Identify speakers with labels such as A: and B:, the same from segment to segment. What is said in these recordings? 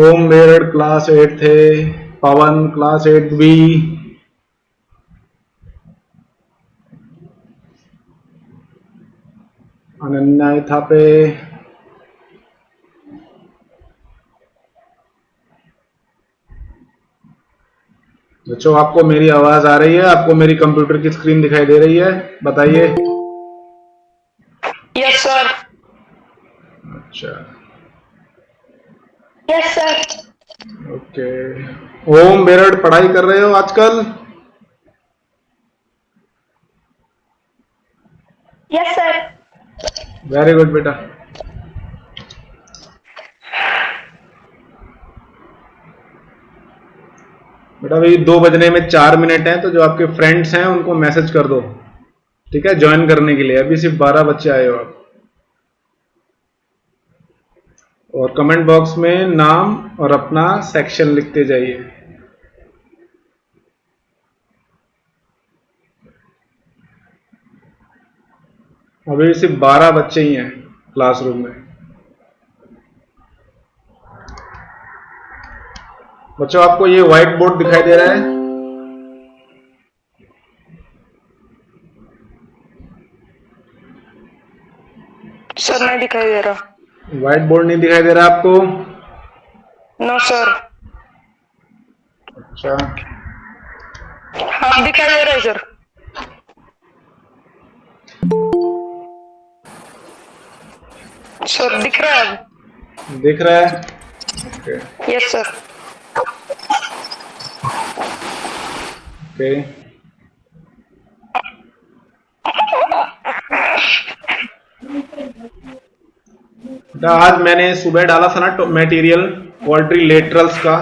A: ओम Meerut class 8 थे, पवन class 8 B, Ananya थापे, बच्चों आपको मेरी आवाज आ रही है? आपको मेरी कंप्यूटर की स्क्रीन दिखाई दे रही है? बताइए।
B: Yes sir.
A: अच्छा,
B: यस सर।
A: ओके। ओम मेरठ पढ़ाई कर रहे हो आजकल?
B: Yes sir.
A: वेरी गुड बेटा। बेटा अभी 2 बजने में 4 मिनट हैं, तो जो आपके फ्रेंड्स हैं उनको मैसेज कर दो, ठीक है, ज्वाइन करने के लिए। अभी सिर्फ 12 बच्चे आए हो आप। और कमेंट बॉक्स में नाम और अपना सेक्शन लिखते जाइए। अभी सिर्फ 12 बच्चे ही हैं क्लासरूम में। बच्चों आपको ये व्हाइट बोर्ड दिखाई दे रहा है?
B: सर नहीं दिखाई दे रहा।
A: व्हाइट बोर्ड नहीं दिखाई दे रहा आपको?
B: No sir.
A: अच्छा,
B: हाँ दिखाई दे रहा है सर। सर दिख रहा है अब।
A: दिख रहा है? Okay
B: yes sir.
A: ओके। आज मैंने सुबह डाला था ना मटेरियल क्वाड्रिलेटरल्स का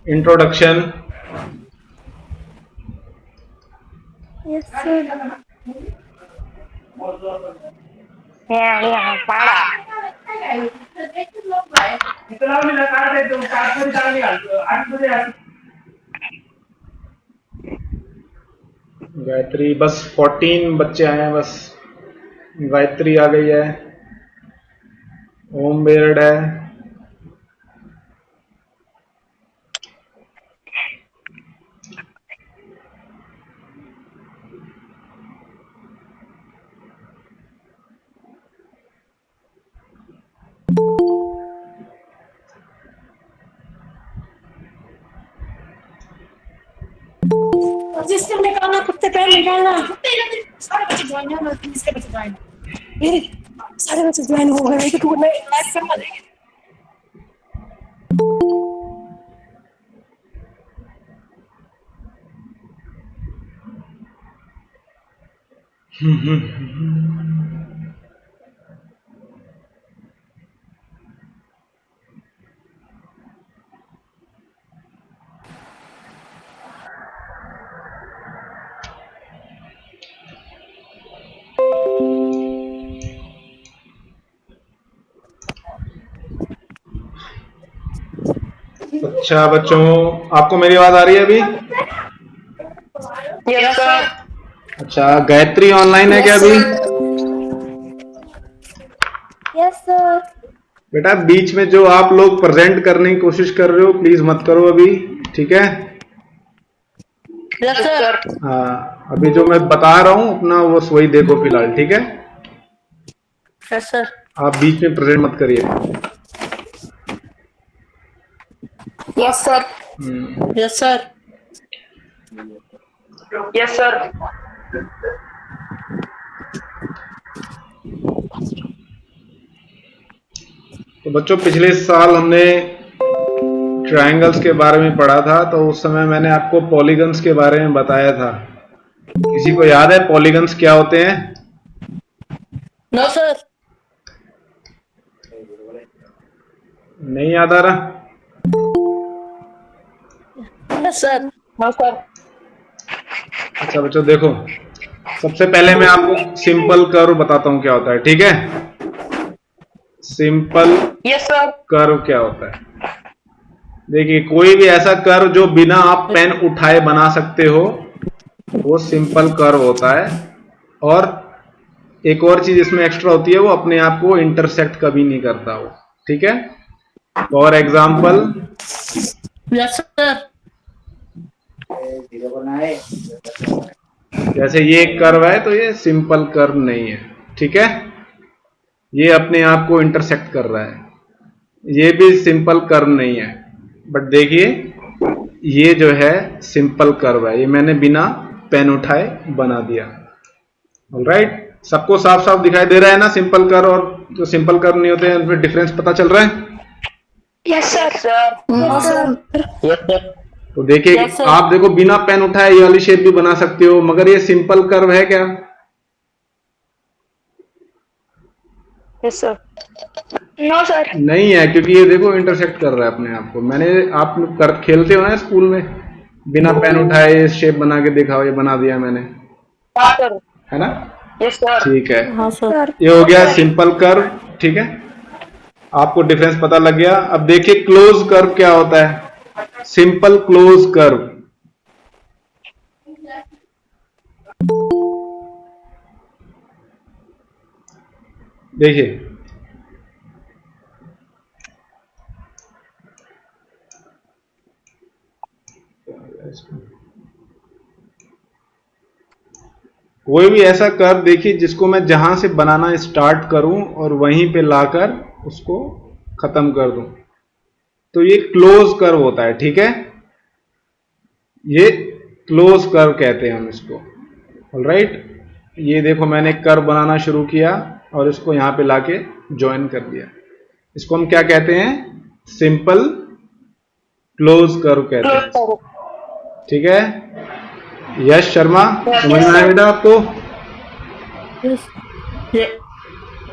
A: इंट्रोडक्शन।
C: Yes sir.
B: यहाँ पाड़ा।
A: गायत्री बस 14 बच्चे आए हैं बस। गायत्री आ गई है, ओम बेरड है,
C: सिस्टम निकालना, कुत्ते पैर निकालना। सारे बच्चे ज्वाइन है, इसके बच्चे ज्वाइन मेरे सारे बच्चे ज्वाइन हो गए। तो मैं लाइव करवा देंगे।
A: अच्छा बच्चों आपको मेरी आवाज आ रही है अभी?
B: Yes sir.
A: अच्छा, गायत्री ऑनलाइन है क्या अभी?
C: Yes sir.
A: बेटा बीच में जो आप लोग प्रेजेंट करने की कोशिश कर रहे हो प्लीज मत करो अभी, ठीक है?
B: Yes sir.
A: हाँ, अभी जो मैं बता रहा हूँ अपना वो वही देखो फिलहाल, ठीक है?
B: Yes sir.
A: आप बीच में प्रेजेंट मत करिए।
B: Yes sir. Yes sir. Yes sir.
A: तो बच्चों पिछले साल हमने ट्रायंगल्स के बारे में पढ़ा था, तो उस समय मैंने आपको पॉलीगन्स के बारे में बताया था। किसी को याद है पॉलीगन्स क्या होते हैं?
B: No sir.
A: नहीं याद आ रहा?
B: Yes sir. No sir.
A: अच्छा बच्चों देखो, सबसे पहले मैं आपको सिंपल कर्व बताता हूं क्या होता है, ठीक है? Simple
B: yes sir.
A: कर्व क्या होता है? देखिए कोई भी ऐसा कर्व जो बिना आप पेन उठाए बना सकते हो वो सिंपल कर्व होता है। और एक और चीज इसमें एक्स्ट्रा होती है, वो अपने आप को इंटरसेक्ट कभी नहीं करता वो, ठीक है? For example,
B: yes sir.
A: जैसे ये कर्व है तो ये सिंपल कर्व नहीं है, ठीक है, ये अपने आप को इंटरसेक्ट कर रहा है, ये भी सिंपल कर्व नहीं है, बट देखिए ये जो है सिंपल कर्व है, ये मैंने बिना पेन उठाए बना दिया। ऑलराइट, सबको साफ साफ दिखाई दे रहा है ना, सिंपल कर्व और जो सिंपल कर्व नहीं होते हैं उनमें डिफरेंस पता चल रहा है?
C: Yes sir. Sir
B: yes sir.
A: तो देखिए
B: Yes, sir.
A: आप देखो बिना पेन उठाए ये वाली शेप भी बना सकते हो, मगर ये सिंपल कर्व है क्या?
C: Yes sir. No sir.
A: नहीं है, क्योंकि ये देखो इंटरसेक्ट कर रहा है अपने आप को। मैंने आप खेलते हो ना स्कूल में, बिना पेन उठाए शेप बना के दिखाओ, ये बना दिया मैंने,
B: हाँ सर।
A: है ना?
B: Yes sir.
A: ठीक है,
B: हाँ सर।
A: ये हो गया सिंपल कर्व, ठीक है, आपको डिफरेंस पता लग गया। अब देखिए क्लोज कर्व क्या होता है, सिंपल क्लोज कर्व। देखिए कोई भी ऐसा कर्व देखिए जिसको मैं जहां से बनाना स्टार्ट करूं और वहीं पे लाकर उसको खत्म कर दूं, तो ये क्लोज कर्व होता है, ठीक है, ये क्लोज कर्व कहते हैं हम इसको। ऑलराइट, ये देखो मैंने एक कर्व बनाना शुरू किया और इसको यहां पे लाके ज्वाइन कर दिया, इसको हम क्या कहते हैं? सिंपल क्लोज कर्व कहते हैं, ठीक है। यश शर्मा, समझ में आया बेटा आपको?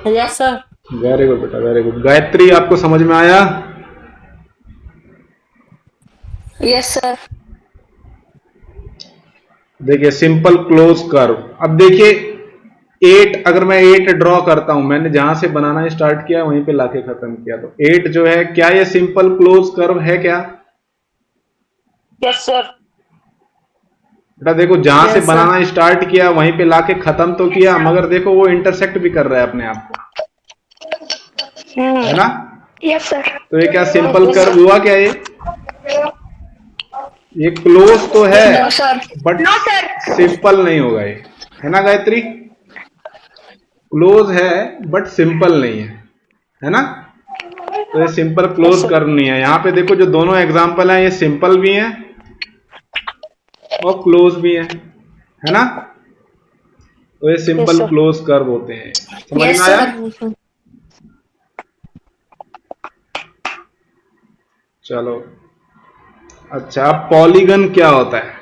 B: Yes sir.
A: वेरी गुड बेटा, वेरी गुड। गायत्री, आपको समझ में आया?
B: Yes sir.
A: देखिए सिंपल क्लोज कर्व। अब देखिए 8, अगर मैं 8 ड्रॉ करता हूं, मैंने जहां से बनाना स्टार्ट किया वहीं पे लाके खत्म किया, तो 8 जो है, क्या ये सिंपल क्लोज कर्व है क्या?
B: Yes sir.
A: बेटा देखो जहां से
B: Yes,
A: बनाना स्टार्ट किया वहीं पे लाके खत्म तो किया, मगर देखो वो इंटरसेक्ट भी कर रहा है अपने आप को, है ना?
C: Yes sir.
A: तो ये क्या सिंपल कर्व हुआ क्या? ये क्लोज तो है
C: no sir.
A: But
C: no sir.
A: Simple नहीं होगा ये, है ना गायत्री? क्लोज है बट सिंपल नहीं है ना? तो ये सिंपल क्लोज कर्व नहीं है। यहाँ पे देखो जो दोनों एग्जांपल हैं ये सिंपल भी हैं और क्लोज भी है ना? तो ये सिंपल
C: sir.
A: क्लोज कर्व होते हैं, समझ
C: Yes,
A: में आया?
C: sir.
A: चलो, अच्छा पॉलीगन क्या होता है?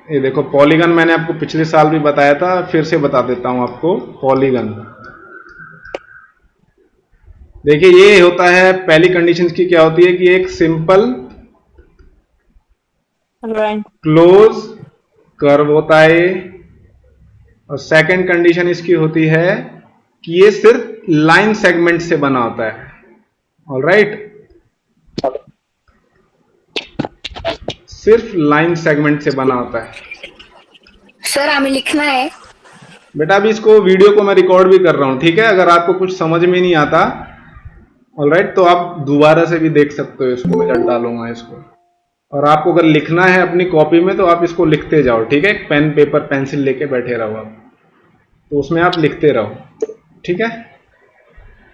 A: ये देखो पॉलीगन मैंने आपको पिछले साल भी बताया था, फिर से बता देता हूं आपको। पॉलीगन देखिए ये होता है, पहली कंडीशन की क्या होती है कि एक सिंपल क्लोज कर्व होता है ये, और सेकंड कंडीशन इसकी होती है कि ये सिर्फ लाइन सेगमेंट से बना होता है। ऑलराइट, सिर्फ लाइन सेगमेंट से बना होता है।
C: सर हमें लिखना है।
A: बेटा अभी इसको वीडियो को मैं रिकॉर्ड भी कर रहा हूं, ठीक है? अगर आपको कुछ समझ में नहीं आता, ऑलराइट, तो आप दोबारा से भी देख सकते हो इसको, मैं जब डालूंगा इसको। और आपको अगर लिखना है अपनी कॉपी में तो आप इसको लिखते जाओ, ठीक है? पेन पेपर पेंसिल लेके बैठे रहो आप, तो उसमें आप लिखते रहो, ठीक है?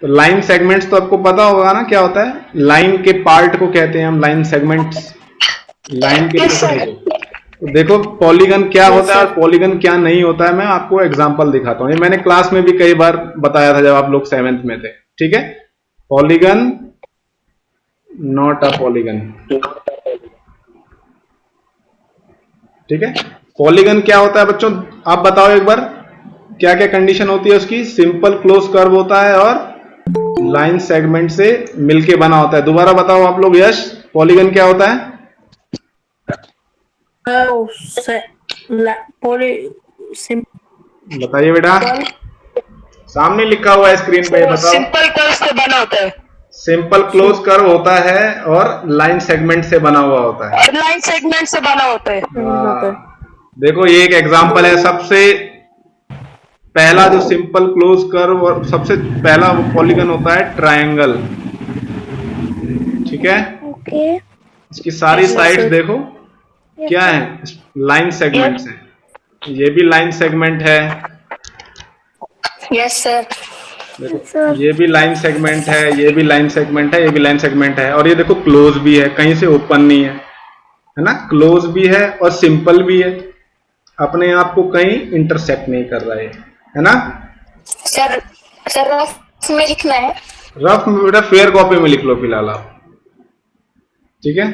A: तो लाइन सेगमेंट्स तो आपको पता होगा ना क्या होता है? लाइन के पार्ट को कहते हैं हम लाइन सेगमेंट्स, लाइन के टुकड़े को। तो देखो पॉलीगन क्या होता है और पॉलीगन क्या नहीं होता है, मैं आपको एग्जांपल दिखाता हूं। ये मैंने क्लास में भी कई बार बताया था जब आप लोग 7th में थे, ठीक है? पॉलीगन, नॉट अ पॉलीगन, ठीक है? पॉलीगन क्या होता है बच्चों, आप बताओ एक बार, क्या क्या कंडीशन होती है उसकी? सिंपल क्लोज कर्व होता है और लाइन सेगमेंट से मिलके बना होता है। दोबारा बताओ आप लोग, यश, पॉलीगन क्या होता है? बताइए बेटा, सामने लिखा हुआ है स्क्रीन पे, बताओ।
B: सिंपल कर्व से बना होता है।
A: सिंपल क्लोज कर्व होता है और लाइन सेगमेंट से बना हुआ होता है।
B: और लाइन सेगमेंट से बना होता है।
A: देखो ये एक एग्जांपल है, सबसे पहला जो सिंपल क्लोज कर्व और सबसे पहला वो पॉलीगन होता है ट्रायंगल, ठीक है,
C: ओके
A: इसकी सारी
B: Yes,
A: साइड्स
B: sir.
A: देखो क्या है, लाइन सेगमेंट्स हैं, ये भी लाइन सेगमेंट है,
B: Yes, sir.
A: देखो
C: सर
A: ये भी लाइन सेगमेंट है, ये भी लाइन सेगमेंट है, ये भी लाइन सेगमेंट है, और ये देखो क्लोज भी है, कहीं से ओपन नहीं है ना, क्लोज भी है और सिंपल भी है, अपने आप को कहीं इंटरसेक्ट नहीं कर रहा है ना।
B: सर सर रफ में लिखना है।
A: रफ में बेटा फेयर कॉपी में लिख लो फिलहाल आप, ठीक है।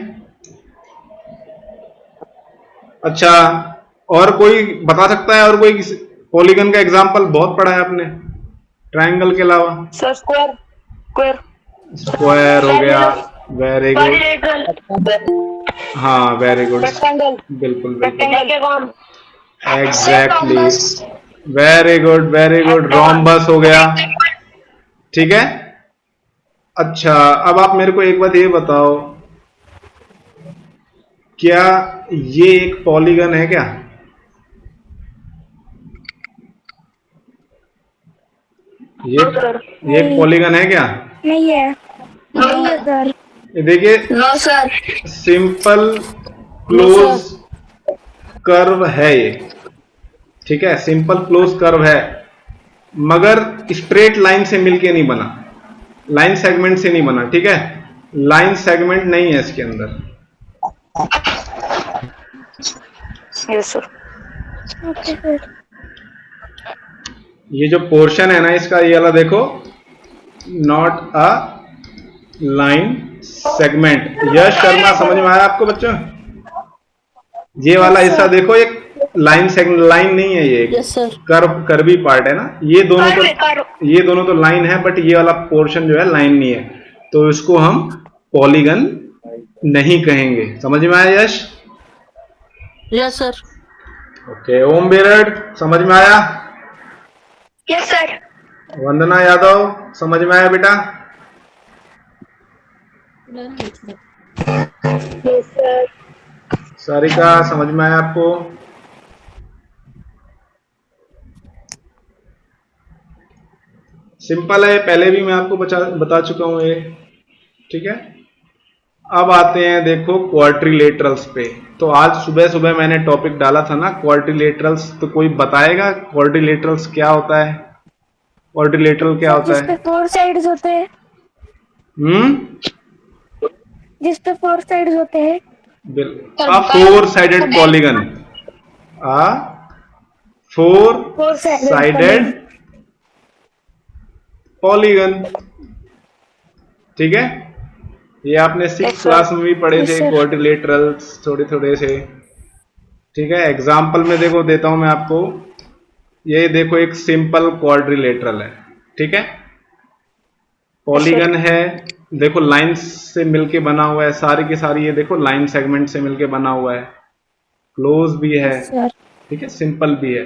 A: अच्छा, और कोई बता सकता है, और कोई पॉलीगन का एग्जांपल बहुत पढ़ा है आपने ट्रायंगल के अलावा?
B: सर स्क्वायर स्क्वायर
A: स्क्वायर हो गया, वेरी गुड,
B: क्वाड्रिलेटरल
A: हाँ वेरी गुड,
B: रेक्टेंगल
A: बिल्कुल बिल्कुल,
B: decagon
A: exactly, very good very good, rhombus हो गया, ठीक है। अच्छा, अब आप मेरे को एक बात ये बताओ, क्या ये एक पॉलीगन है क्या? ये एक पॉलीगन है क्या?
C: नहीं है सर।
A: ये देखिए,
B: no sir.
A: Simple close curve है ये, ठीक है, सिंपल क्लोज कर्व है, मगर स्ट्रेट लाइन से मिलके नहीं बना, लाइन सेगमेंट से नहीं बना, ठीक है, लाइन सेगमेंट नहीं है इसके अंदर।
B: Yes sir.
C: Okay sir.
A: ये जो पोर्शन है ना इसका, ये वाला देखो, नॉट अ लाइन सेगमेंट। यश शर्मा, समझ में आया आपको बच्चों? ये वाला हिस्सा देखो, एक लाइन सेगमेंट, लाइन नहीं है ये,
B: यस सर।
A: कर्वी पार्ट है ना, ये दोनों तो लाइन है, बट ये वाला पोर्शन जो है लाइन नहीं है, तो इसको हम पॉलीगन नहीं कहेंगे। समझ में आया Yash?
B: Yes sir.
A: Okay, Om बेरड समझ में आया?
B: Yes sir.
A: वंदना यादव समझ में आया बेटा?
B: Yes sir.
A: सारिका समझ में आया आपको? सिंपल है, पहले भी मैं आपको बता चुका हूं ये, ठीक है। अब आते हैं देखो क्वाड्रिलेटरल्स पे। तो आज सुबह सुबह मैंने टॉपिक डाला था ना क्वाड्रिलेटरल्स, तो कोई बताएगा क्वाड्रिलेटरल्स क्या होता है? क्वाड्रिलेटरल क्या होता
C: जिसपे
A: है?
C: 4 साइड्स होते हैं। जिसपे 4 साइड्स होते हैं।
A: a four-sided polygon, a four-sided polygon, ठीक है। ये आपने 6th क्लास में भी पढ़े थे क्वाड्रिलेटरल्स, थोड़े थोड़े से, ठीक है। एग्जाम्पल में देखो देता हूं मैं आपको, ये देखो एक सिंपल क्वाड्रिलेटरल है, ठीक है, पॉलीगन है, देखो लाइन से मिलके बना हुआ है, सारी की सारी ये देखो लाइन सेगमेंट से मिलके बना हुआ है, क्लोज भी है, ठीक है, सिंपल भी है,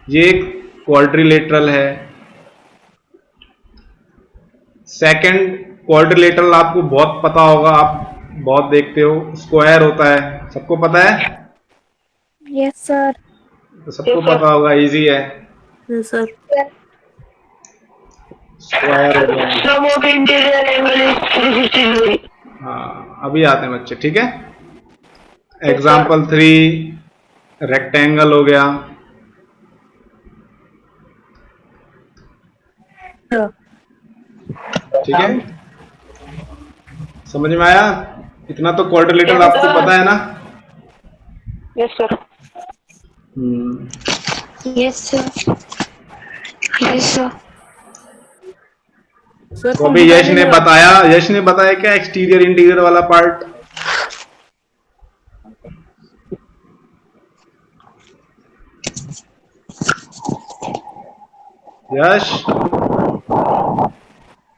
A: ये एक क्वाड्रिलेटरल है। सेकंड क्वाड्रिलेटरल आपको बहुत पता होगा, आप बहुत देखते हो, स्क्वायर होता है, सबको पता है?
C: Yes sir.
A: तो सबको पता होगा, इजी है,
B: यस सर।
A: स्क्वायर हो गया।
B: Interior angle is 360 degree.
A: हाँ, अभी आते हैं बच्चे, ठीक है। एग्जाम्पल 3 रेक्टेंगल हो गया, ठीक है, समझ में आया? इतना तो क्वाड्रिलेटरल आपको पता है ना?
B: Yes sir. Yes sir. Yes sir.
A: तो अभी यश ने बताया क्या एक्सटीरियर इंटीरियर वाला पार्ट? यश?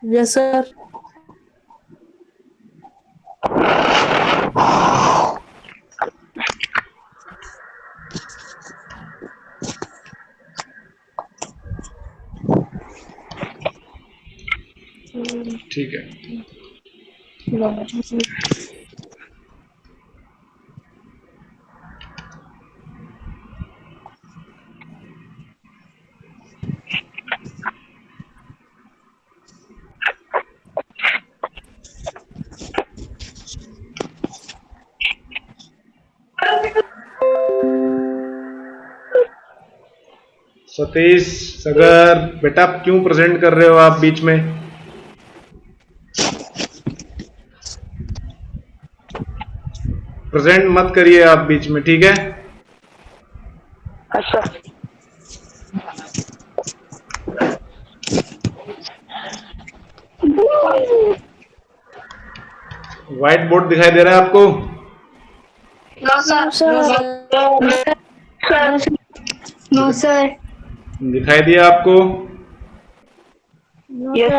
B: Yes sir.
A: ठीक है, सतीश, सगर, बेटा क्यों प्रेजेंट कर रहे हो आप बीच में? प्रेजेंट मत करिए आप बीच में, ठीक है?
B: अच्छा।
A: व्हाइट बोर्ड दिखाई दे रहा है आपको?
B: No sir. No sir.
A: दिखाई दिया आपको?
B: Yes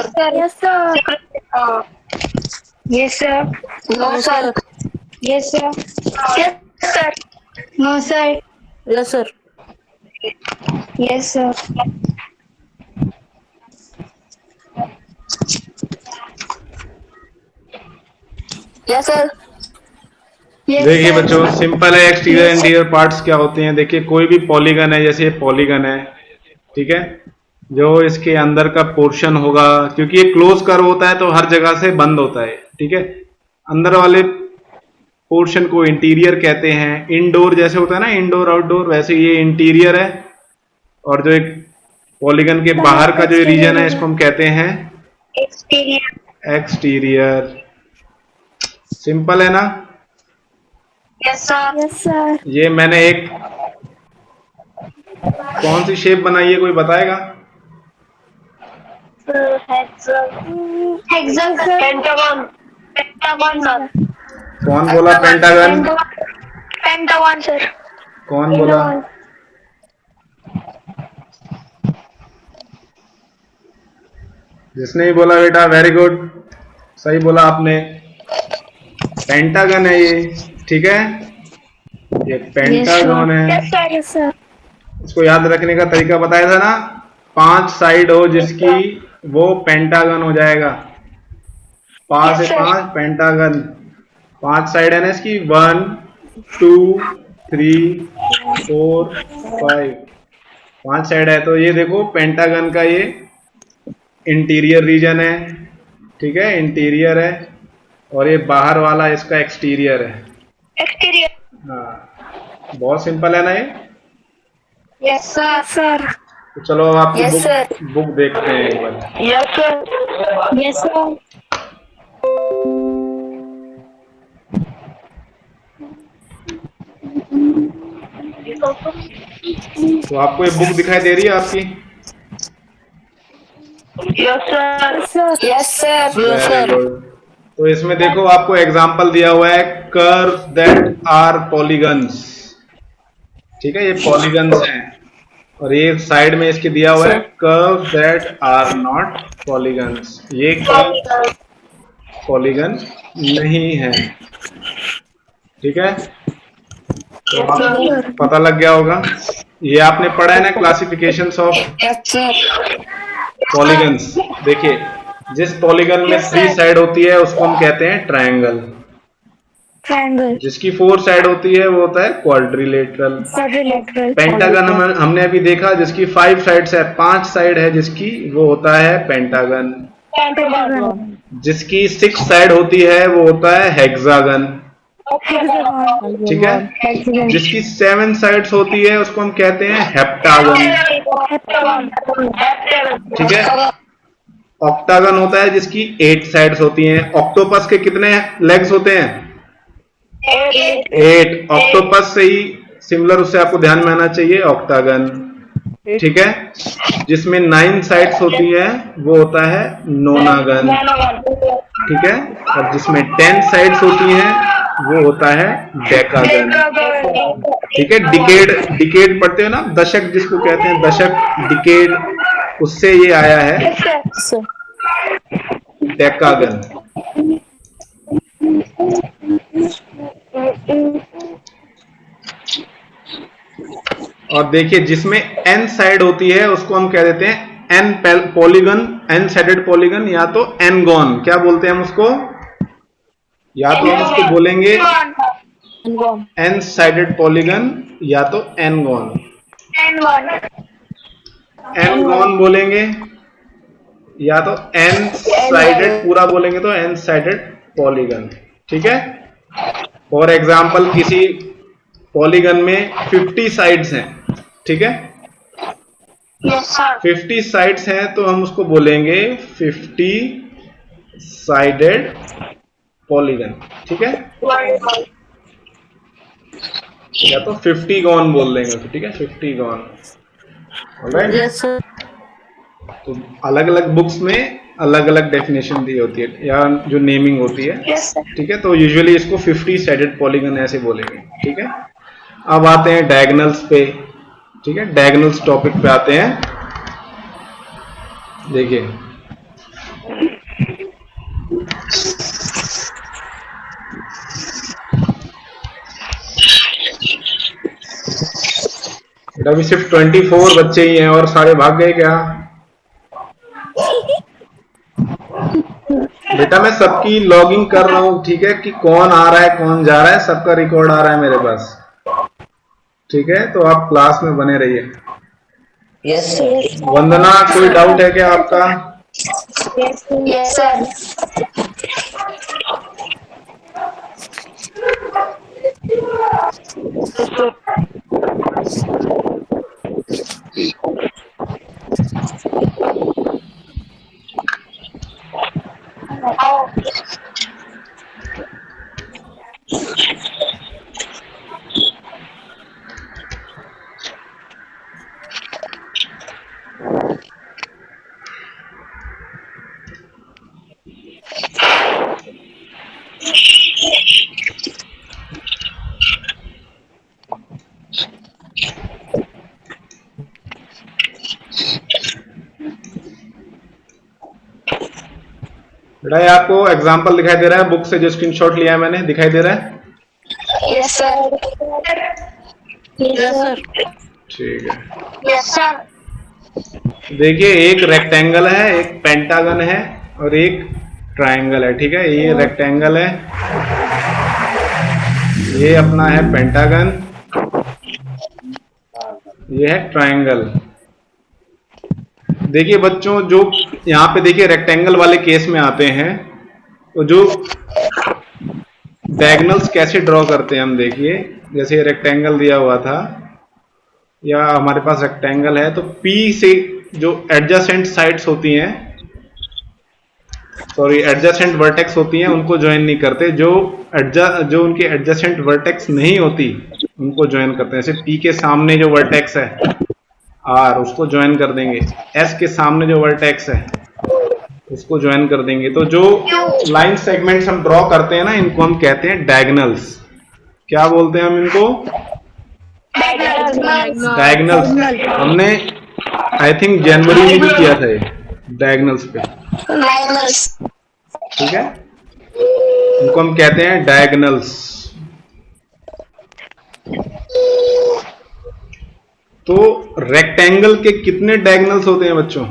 B: sir.
C: Yes sir.
B: Yes sir. No sir. Yes sir. Yes sir. No sir.
C: Yes sir.
B: Yes sir. Yes sir.
A: देखिए बच्चों, सिंपल है। एक्सटीरियर इंटीरियर पार्ट्स क्या होते हैं? देखिए, कोई भी पॉलीगन है, जैसे ये पॉलीगन है, ठीक है, जो इसके अंदर का पोर्शन होगा, क्योंकि ये क्लोज कर्व होता है तो हर जगह से बंद होता है, ठीक है। अंदर वाले पोर्शन को इंटीरियर कहते हैं। इंडोर जैसे होता है ना, इंडोर आउटडोर, वैसे ये इंटीरियर है। और जो एक पॉलीगन के बाहर का जो रीजन है, इसको हम कहते हैं एक्सटीरियर। सिंपल है ना?
B: Yes sir.
C: Yes sir.
A: ये मैंने एक कौन सी शेप बनाई है, कोई बताएगा?
B: हेक्सागन। पेंटागन। Pentagon sir.
A: कौन बोला पेंटागन?
B: Pentagon sir.
A: कौन बोला? जिसने भी बोला बेटा, वेरी गुड, सही बोला आपने। पेंटागन है ये, ठीक है, ये पेंटागन है।
B: Yes sir.
C: Yes sir.
A: इसको याद रखने का तरीका बताया था ना, 5 साइड हो जिसकी, वो पेंटागन हो जाएगा। 5 से 5 पेंटागन। 5 साइड है ना इसकी, 1 2 3 4 5, 5 साइड है। तो ये देखो, पेंटागन का ये इंटीरियर रीजन है, ठीक है, इंटीरियर है। और ये बाहर वाला इसका एक्सटीरियर है।
B: एक्सटीरियर।
A: हाँ, बहुत सिंपल है ना ये।
B: Yes sir.
A: तो चलो अब आपकी
B: Yes,
A: बुक देखते हैं एक बार।
B: Yes sir. Yes sir.
A: तो आपको ये बुक दिखाई दे रही है आपकी?
B: Yes sir. Yes sir.
A: Very good. तो इसमें देखो, आपको एग्जाम्पल दिया हुआ है, कर्व दैट आर पॉलीगन्स, ठीक है, ये पॉलीगन्स हैं। और ये साइड में इसके दिया हुआ है, curve that are not polygons, ये कर्व पॉलीगन नहीं है, ठीक है। तो आपको पता लग गया होगा। ये आपने पढ़ा है ना, क्लासिफिकेशंस ऑफ पॉलीगन्स। देखिए, जिस पॉलीगन में 3 साइड होती है उसको हम कहते हैं ट्रायंगल।
C: ट्रायंगल।
A: जिसकी 4 साइड होती है वो होता है क्वाड्रिलेटरल।
C: क्वाड्रिलेटरल।
A: पेंटागन हमने अभी देखा, जिसकी 5 साइड्स है, 5 साइड है जिसकी, वो होता है पेंटागन।
C: पेंटागन।
A: जिसकी 6 साइड होती है वो होता है हेक्सागन, ठीक है। जिसकी 7 साइड्स होती है उसको हम कहते हैं हेप्टागन, ठीक है। ऑक्टागन होता है जिसकी 8 साइड्स होती हैं। ऑक्टोपस के कितने लेग्स होते हैं? 8। ऑक्टोपस से ही सिमिलर, उससे आपको ध्यान में आना चाहिए, ऑक्टागन, ठीक है। जिसमें 9 साइड्स होती हैं वो होता है नोनागन, ठीक है। और जिसमें 10 साइड्स होती हैं वो होता है डेकागन, ठीक है। डिकेड पढ़ते हो ना, दशक जिसको कहते हैं, दशक, डिकेड, उससे ये आया है डेकागन। और देखिए, जिसमें n साइड होती है उसको हम कह देते हैं n polygon, n sided polygon, या तो n-गॉन। क्या बोलते हैं हम उसको? या तो हम उसको बोलेंगे n साइडेड पॉलीगन, या तो n-गॉन। n-गॉन बोलेंगे, या तो n साइडेड पूरा बोलेंगे तो n साइडेड पॉलीगन, ठीक है। फॉर एग्जाम्पल, किसी पॉलीगन में 50 साइड्स हैं, ठीक है।
B: Yes, sir.
A: 50 साइड्स हैं तो हम उसको बोलेंगे 50 साइडेड पॉलीगन। ठीक है, या तो 50 गॉन बोल देंगे, ठीक है, 50 गॉन। ऑलराइट।
C: Yes, sir.
A: तो अलग अलग बुक्स में अलग अलग डेफिनेशन दी होती है या जो नेमिंग होती है।
B: Yes, sir.
A: ठीक है, तो यूजुअली इसको 50 साइडेड पॉलीगन ऐसे बोलेंगे। ठीक है, अब आते हैं डायगोनल्स पे। ठीक है, डायगोनल्स टॉपिक पे आते हैं। देखिए, बेटा अभी सिर्फ 24 बच्चे ही हैं और सारे भाग गए क्या? बेटा मैं सबकी लॉगिंग कर रहा हूँ, ठीक है, कि कौन आ रहा है कौन जा रहा है, सबका रिकॉर्ड आ रहा है मेरे पास। ठीक है, तो आप क्लास में बने रहिए।
C: Yes, sir.
A: वंदना, कोई डाउट है क्या आपका?
B: Yes, sir.
A: बेटा ये आपको एग्जाम्पल दिखाई दे रहा है बुक से जो स्क्रीनशॉट लिया है मैंने, दिखाई दे रहा है?
B: Yes, sir.
C: Yes, sir.
A: ठीक है,
B: Yes, sir.
A: देखिए एक रेक्टेंगल है, एक पेंटागन है और एक ट्रायंगल है। ठीक है, ये रेक्टेंगल है, ये अपना है पेंटागन, ये है ट्रायंगल। देखिए बच्चों, जो यहाँ पे देखिए रेक्टेंगल वाले केस में आते हैं तो जो डायगोनल्स कैसे ड्रॉ करते हैं हम, देखिए जैसे ये रेक्टेंगल दिया हुआ था या हमारे पास रेक्टेंगल है, तो P से जो एडजेसेंट साइड्स होती हैं, सॉरी एडजेसेंट वर्टेक्स होती हैं, उनको ज्वाइन नहीं करते। जो उनकी एडजेसेंट वर्टेक्स नहीं होती उनको ज्वाइन करते हैं। जैसे P के सामने जो वर्टेक्स है R, उसको ज्वाइन कर देंगे। S के सामने जो वर्टेक्स है उसको ज्वाइन कर देंगे। तो जो लाइन सेगमेंट्स हम ड्रॉ करते हैं ना, इनको हम कहते हैं डायगोनल्स। क्या बोलते हैं हम इनको? डायगोनल्स। हमने आई थिंक जनवरी में भी किया था ये डायगोनल्स पे। ठीक है, इनको हम कहते हैं डायगोनल्स। तो रेक्टेंगल के कितने डायगोनल्स होते हैं बच्चों?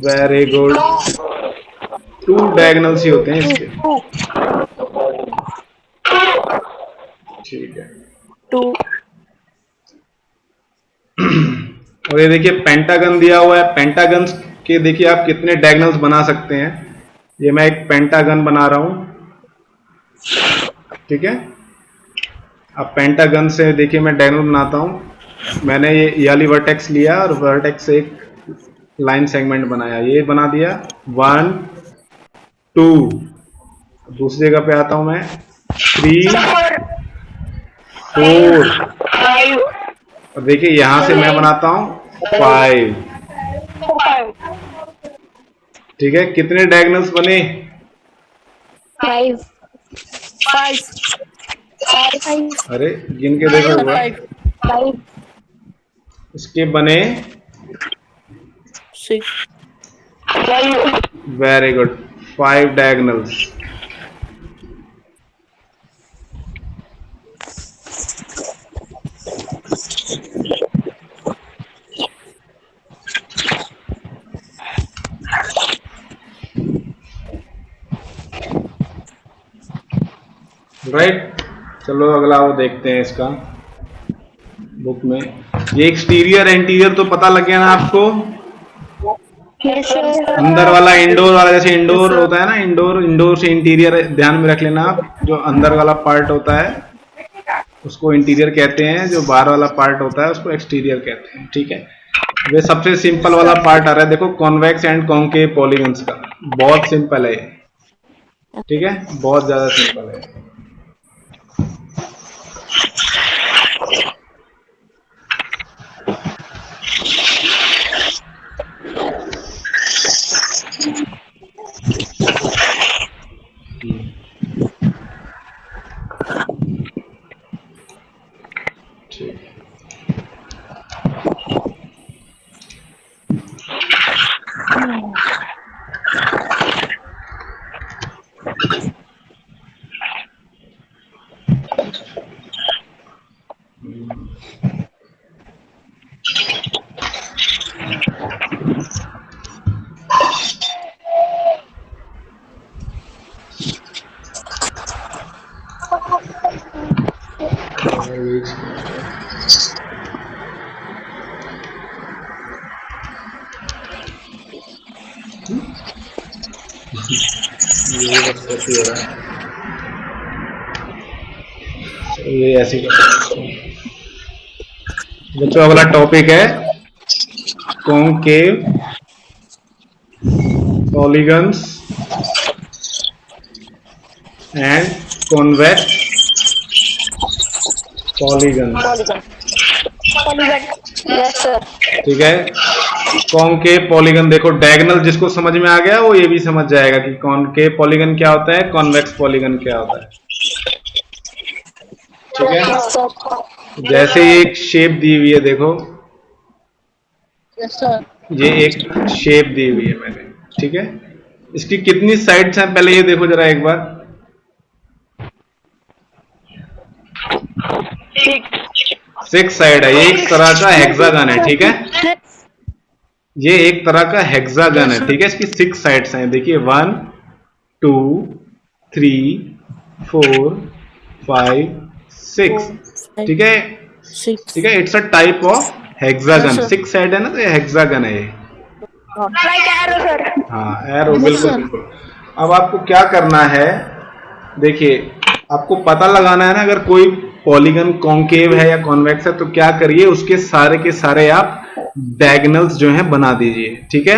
A: वेरी गुड, 2 डायगोनल्स ही होते हैं इसके। ठीक है,
C: 2.
A: और ये देखिए पेंटागन दिया हुआ है। पेंटागन्स के देखिए आप कितने डायगोनल्स बना सकते हैं। ये मैं एक पेंटागन बना रहा हूं। ठीक है, अब पेंटागन से देखिए मैं डायगोनल बनाता हूं। मैंने ये वाली वर्टेक्स लिया और वर्टेक्स से एक लाइन सेगमेंट बनाया, ये बना दिया 1 2। दूसरी जगह पे आता हूं मैं 3 4, और देखिए यहां से मैं बनाता हूं 5। ठीक है, कितने डायगोनल्स बने?
B: 5.
A: अरे गिन के देखो एक बार।
B: 5.
A: इसके बने
C: 6.
A: Very good, 5 diagonals. राइट, चलो अगला वो देखते हैं इसका बुक में। ये एक्सटीरियर इंटीरियर तो पता लग गया ना आपको? अंदर वाला इंडोर वाला, जैसे इंडोर होता है ना, इंडोर से इंटीरियर ध्यान में रख लेना आप। जो अंदर वाला पार्ट होता है उसको इंटीरियर कहते हैं, जो बाहर वाला पार्ट होता है उसको एक्सटीरियर कहते हैं। ठीक है, वे सबसे सिंपल वाला पार्ट आ रहा है, देखो कॉन्वेक्स एंड कॉन्केव पॉलीगन्स का। बहुत सिंपल है ये, ठीक है, बहुत ज्यादा सिंपल है। ये ऐसी बच्चों, अगला टॉपिक है concave polygons and convex polygons.
B: Yes sir.
A: ठीक है, कॉन्केव पॉलीगन, देखो डायगोनल जिसको समझ में आ गया वो ये भी समझ जाएगा कि कॉन्केव पॉलीगन क्या होता है, कॉन्वेक्स पॉलीगन क्या होता है। ठीक है, जैसे एक शेप दी हुई है, देखो ये एक शेप दी हुई है मैंने। ठीक है, इसकी कितनी साइड्स हैं पहले ये देखो जरा एक बार। 6 साइड है, ये एक तरह का हेक्सागन है। ठीक है, ये एक तरह का हेक्सागन है। ठीक है, इसकी 6 साइड्स हैं, देखिए 1 2 3 4 5 6। ठीक है, ठीक है, it's a type of hexagon. 6 side है ना, तो ये हेक्सागन है ये।
B: Like arrow sir.
A: हाँ, एरो, बिल्कुल बिल्कुल। अब आपको क्या करना है, देखिए आपको पता लगाना है ना, अगर कोई पॉलीगन कॉन्केव है या कॉन्वेक्स है तो क्या करिए, उसके सारे के सारे आप डायगोनल्स जो हैं बना दीजिए। ठीक है,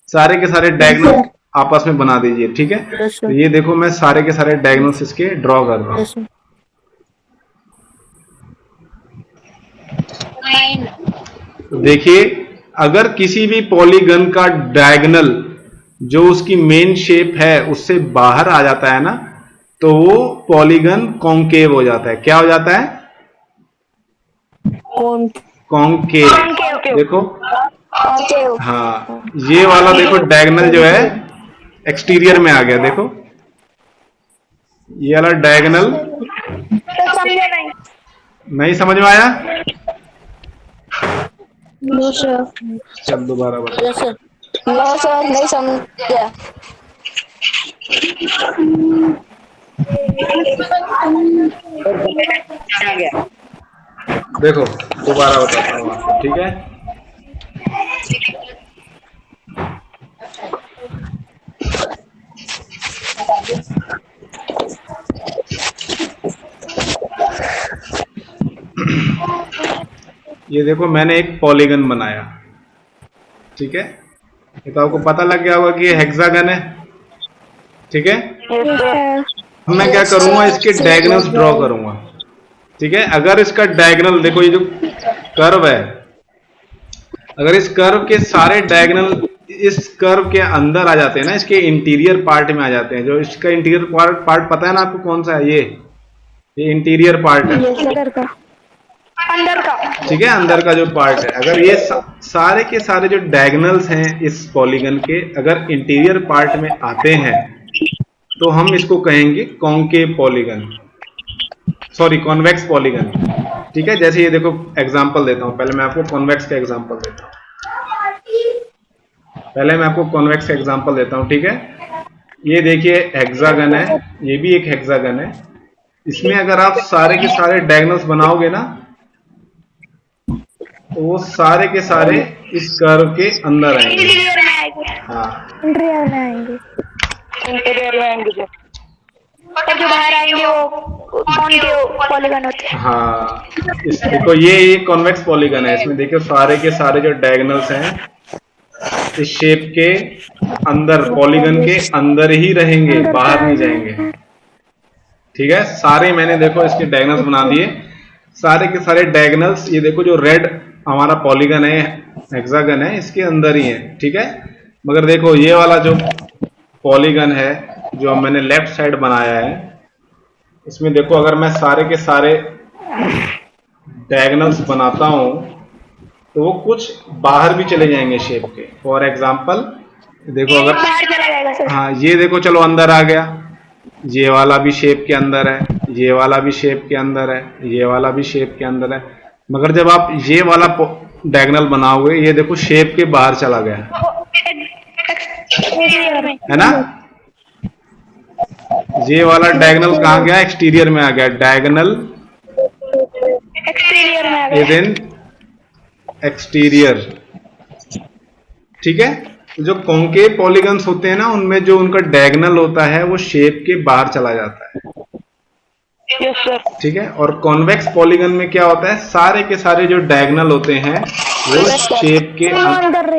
A: सारे के सारे डायगोनल आपस में बना दीजिए। ठीक है, तो ये देखो मैं सारे के सारे डायगोनल्स इसके ड्रॉ कर रहा हूं। देखिए, अगर किसी भी पॉलीगन का डायगोनल जो उसकी मेन शेप है उससे बाहर आ जाता है ना, तो वो पॉलीगन कॉन्केव हो जाता है। क्या हो जाता है? कॉन्केव। देखो, हाँ, ये वाला देखो डायगोनल जो है एक्सटीरियर में आ गया। देखो ये वाला डायगोनल नहीं समझ में आया?
B: No sir.
A: चल दोबारा बता।
B: नो सर, नहीं समझा।
A: देखो दोबारा बताता हूँ आपको। ठीक है, ये देखो मैंने एक पॉलीगन बनाया। ठीक है, ये तो आपको पता लग गया होगा कि ये हेक्सागन है। ठीक है, मैं क्या करूंगा, इसके डायगोनल्स ड्रॉ करूंगा। ठीक है, अगर इसका डायगोनल देखो, ये जो कर्व है, अगर इस कर्व के सारे डायगोनल इस कर्व के अंदर आ जाते हैं ना, इसके इंटीरियर पार्ट में आ जाते हैं, जो इसका इंटीरियर पार्ट पता है ना आपको कौन सा है? ये इंटीरियर पार्ट है,
B: अंदर का।
A: ठीक है, अंदर का जो पार्ट है, अगर ये सारे के सारे जो डायगोनल्स हैं इस पॉलीगन के अगर इंटीरियर पार्ट में आते हैं तो हम इसको कहेंगे concave polygon, sorry convex polygon. ठीक है, जैसे ये देखो एग्जांपल देता हूं, पहले मैं आपको कॉन्वेक्स का एग्जांपल देता हूं। ठीक है, ये देखिए हेक्सागन है, ये भी एक हेक्सागन है। इसमें अगर आप सारे के सारे डायगोनल्स बनाओगे ना, तो वो सारे के सारे इस कर्व के अंदर आएंगे।
B: इंटीरियर में आएंगे।
A: हाँ,
B: इंटीरियर में आएंगे। और जो बाहर आएंगे वो कौन के पॉलीगन होते हैं?
A: हाँ, इस देखो ये कॉन्वेक्स पॉलीगन है। इसमें देखिए सारे के सारे जो डायगोनल्स हैं इस शेप के अंदर, पॉलीगन के अंदर ही रहेंगे, बाहर नहीं जाएंगे। ठीक है, सारे मैंने देखो इसके डायगोनल्स बना दिए, सारे के सारे डायगोनल्स। ये देखो जो रेड हमारा पॉलीगन है, हेक्सागन है, इसके अंदर ही है। ठीक है, मगर देखो ये वाला जो पॉलीगन है जो मैंने लेफ्ट साइड बनाया है, इसमें देखो अगर मैं सारे के सारे डायगोनल्स बनाता हूं तो वो कुछ बाहर भी चले जाएंगे शेप के। फॉर एग्जांपल देखो अगर,
B: बाहर चला जाएगा सर।
A: हाँ ये देखो चलो अंदर आ गया, ये वाला भी शेप के अंदर है, ये वाला भी शेप के अंदर है, ये वाला भी शेप के अंदर है। मगर जब आप ये वाला डायगोनल बनाओगे, ये देखो शेप के बाहर चला गया है ना। ये वाला डायगोनल कहाँ गया? एक्सटीरियर में आ गया। डायगोनल
B: एक्सटीरियर में आ
A: इज
B: गया।
A: इन एक्सटीरियर। ठीक है, जो कॉन्केव पॉलीगन्स होते हैं ना, उनमें जो उनका डायगोनल होता है वो शेप के बाहर चला जाता है।
B: Yes sir.
A: ठीक है, और कॉन्वेक्स पॉलीगन में क्या होता है, सारे के सारे जो डायगोनल होते हैं वो शेप के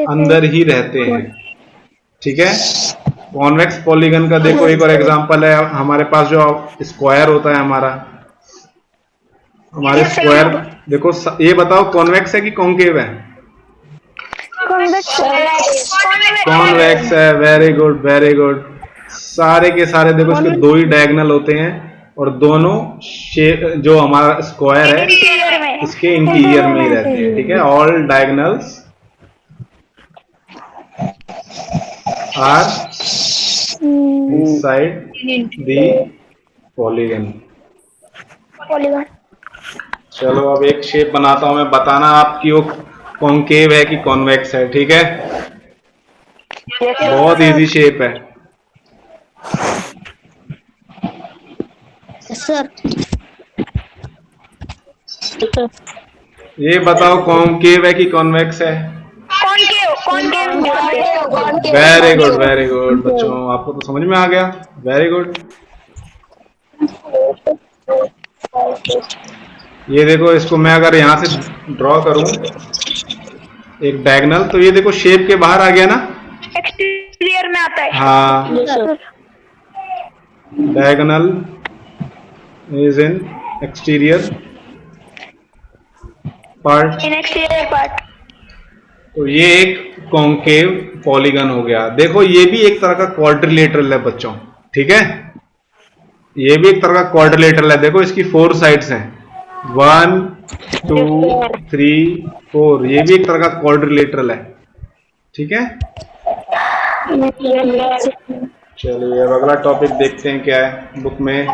A: अंदर ही रहते हैं। ठीक है, कॉन्वेक्स पॉलीगन का देखो एक और एग्जांपल है, हमारे पास जो स्क्वायर होता है हमारे स्क्वायर, देखो ये बताओ कॉन्वेक्स है कि कॉन्केव है? कॉन्वेक्स है। Very good, very good. सारे के सारे देखो इसके दो ही डायगोनल होते हैं और दोनों शेप जो हमारा स्क्वायर है इसके इंटीरियर में ही रहते हैं। ठीक है, all diagonals are inside the polygon. चलो अब एक शेप बनाता हूं मैं, बताना आपकी वो कॉन्केव है कि कॉन्वेक्स है। ठीक है, बहुत इजी शेप है
C: सर।
A: ये बताओ कॉन्केव है कि कॉन्वेक्स है? वेरी गुड, वेरी गुड बच्चों, आपको तो समझ में आ गया। Very good. ये देखो इसको मैं अगर यहां से ड्रॉ करूं एक डायगोनल, तो ये देखो शेप के बाहर आ गया ना,
B: एक्सटीरियर में आता है।
A: हाँ, diagonal is in exterior part.
B: In exterior part.
A: तो ये एक कॉन्केव पॉलीगन हो गया। देखो ये भी एक तरह का क्वाड्रिलेटरल है बच्चों। ठीक है, ये भी एक तरह का क्वाड्रिलेटरल है। देखो इसकी 4 साइड्स हैं, 1 2 3 4। ये भी एक तरह का क्वाड्रिलेटरल है। ठीक है, चलिए अब अगला टॉपिक देखते हैं क्या है बुक में।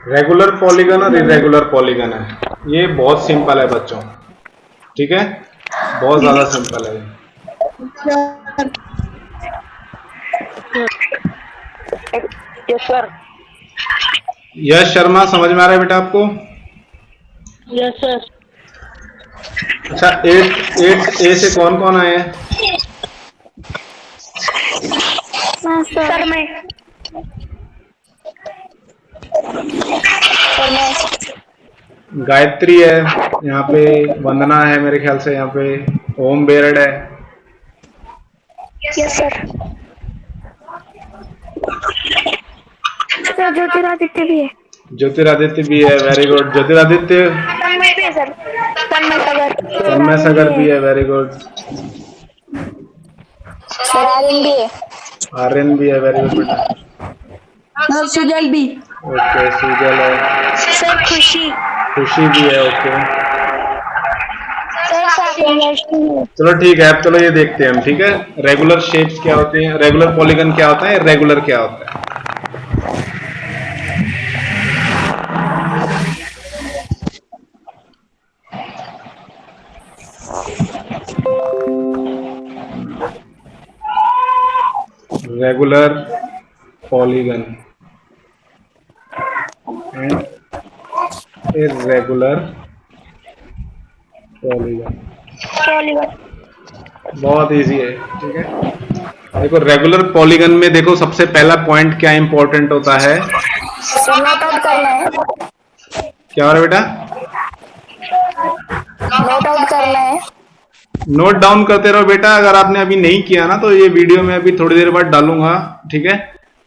A: रेगुलर पॉलीगन और इरेगुलर पॉलीगन है। ये बहुत सिंपल है बच्चों। ठीक है, बहुत ज्यादा सिंपल है।
B: Yes sir.
A: यश शर्मा, समझ में आ रहा है बेटा आपको?
B: Yes sir.
A: अच्छा, 8 ए से कौन कौन आए हैं?
B: सर मैं
A: गायत्री है यहाँ पे, वंदना है मेरे ख्याल से, यहाँ पे ओम बेरड है।
B: Yes sir. सर ज्योतिरादित्य भी है।
A: ज्योतिरादित्य भी है। Very good. ज्योतिरादित्य।
B: तन्मय भी है सर।
A: तन्मय सागर भी है। Very good.
B: सर आर्यन भी है।
A: आर्यन भी है। वेरी गुड बेटा।
C: सुजल भी।
A: ओके, सुजल है।
B: सर खुशी।
A: खुशी भी है। ओके,
B: सर
A: चलो ठीक है। अब चलो ये देखते हैं हम। ठीक है, रेगुलर शेप्स क्या होते हैं, रेगुलर पॉलीगन क्या होता है, रेगुलर क्या होता है। Regular polygon and irregular polygon.
B: Polygon.
A: बहुत इजी है, ठीक है। देखो रेगुलर पॉलीगन में देखो सबसे पहला पॉइंट क्या इंपॉर्टेंट होता है।
B: सर नोट आउट करना है।
A: क्या हो रहा है बेटा?
B: नोट आउट करना है।
A: नोट डाउन करते रहो बेटा। अगर आपने अभी नहीं किया ना तो ये वीडियो में अभी थोड़ी देर बाद डालूंगा, ठीक है,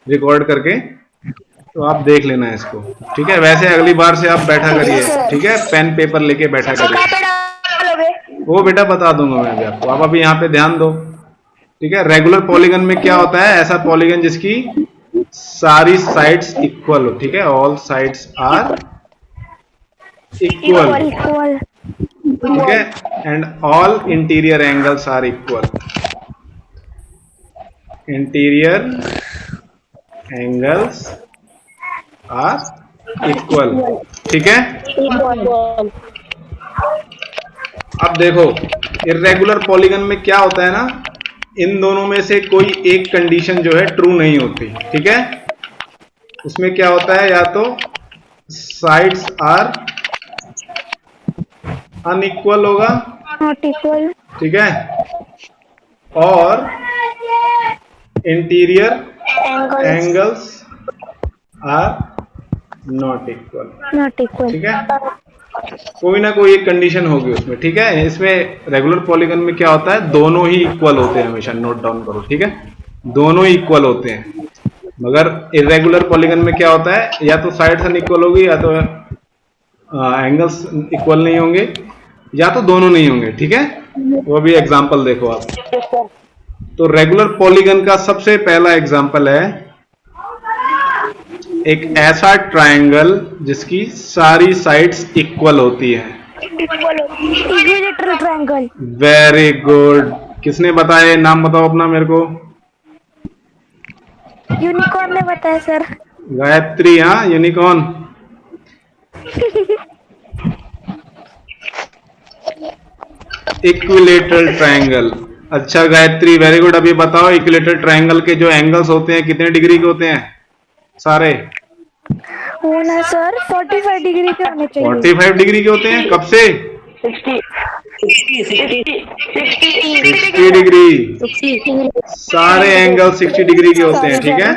A: रिकॉर्ड करके, तो आप देख लेना इसको, ठीक है। वैसे अगली बार से आप बैठा करिए,
B: Yes, sir.
A: ठीक है, पेन पेपर लेके बैठा
B: सर कहाँ
A: करिए।
B: पे डालोगे?
A: वो बेटा बता दूंगा मैं अभी आपको, आप अभी यहाँ पे ध्यान दो, ठीक है। रेगुलर पॉलीगन में क्या होता है? ऐसा पॉलीगन जिसकी सारी साइड्स इक्वल हो, ठीक है, all sides are equal,
B: equal.
A: ठीक है, and all interior angles are equal. Interior angles are equal, ठीक है। अब देखो इर्रेगुलर पॉलीगन में क्या होता है ना, इन दोनों में से कोई एक कंडीशन जो है ट्रू नहीं होती, ठीक है। उसमें क्या होता है, या तो साइड्स आर अनइक्वल होगा,
B: नॉट इक्वल।
A: ठीक है, और interior angles are not equal,
B: not equal.
A: ठीक है। कोई ना कोई एक कंडीशन होगी उसमें, ठीक है। इसमें रेगुलर पॉलीगन में क्या होता है, दोनों ही इक्वल होते हैं हमेशा, नोट डाउन करो, ठीक है, दोनों ही इक्वल होते हैं। मगर इरेगुलर पॉलीगन में क्या होता है, या तो साइड्स अनइक्वल होगी, या तो एंगल्स इक्वल नहीं होंगे, या तो दोनों नहीं होंगे, ठीक है। वो भी एग्जांपल देखो आप। तो रेगुलर पॉलीगन का सबसे पहला एग्जांपल है एक ऐसा ट्रायंगल जिसकी सारी साइड्स इक्वल होती है।
B: Equilateral triangle.
A: Very good. किसने बताया? नाम बताओ अपना मेरे को।
B: यूनिकॉर्न ने बताया सर।
A: गायत्री, हाँ, यूनिकॉर्न। Equilateral triangle. अच्छा गायत्री, वेरी गुड। अभी बताओ इक्विलेटरल ट्रायंगल के जो एंगल्स होते हैं कितने डिग्री के होते हैं सारे?
B: वो ना सर 45 डिग्री के होने चाहिए।
A: 45 डिग्री के होते हैं। कब से?
C: 60
A: 60 डिग्री। सारे एंगल 60 डिग्री के होते हैं, ठीक है।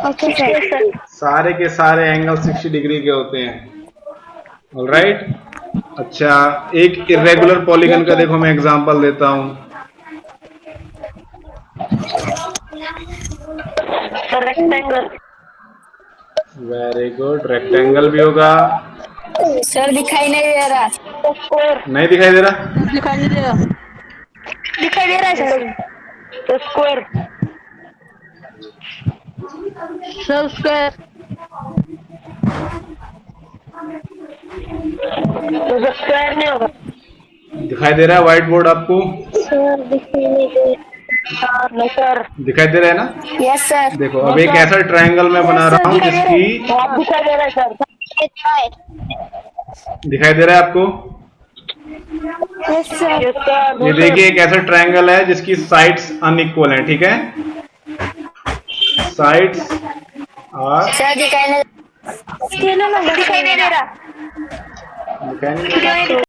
B: Okay sir.
A: सारे के सारे एंगल 60 डिग्री के होते हैं। ऑलराइट। अच्छा, एक इरेगुलर पॉलीगन का देखो मैं एग्जांपल देता हूं।
C: रेक्टेंगल।
A: Very good. रेक्टेंगल भी होगा।
B: सर दिखाई नहीं दे रहा।
C: स्क्वायर।
A: नहीं दिखाई दे रहा?
C: दिखाई नहीं दे रहा।
B: दिखाई दे रहा है सर।
C: स्क्वायर। Sir square. तो स्क्वायर नहीं होगा।
A: दिखाई दे रहा है व्हाइट बोर्ड आपको?
B: सर दिखाई नहीं दे
C: नहीं सर।
A: दिखाई दे रहा है ना?
B: Yes sir.
A: देखो अब एक ऐसा ट्रायंगल मैं बना रहा हूं जिसकी,
C: आप दिखाई दे रहा है सर।
A: दिखाई दे रहा है आपको?
B: Yes sir.
C: Yes sir.
A: ये देखिए एक ऐसा ट्रायंगल है जिसकी साइड्स अनइक्वल हैं, ठीक है। साइड्स आर,
B: सर दिखाई नहीं दे रहा।
A: दिखाई नहीं दे रहा?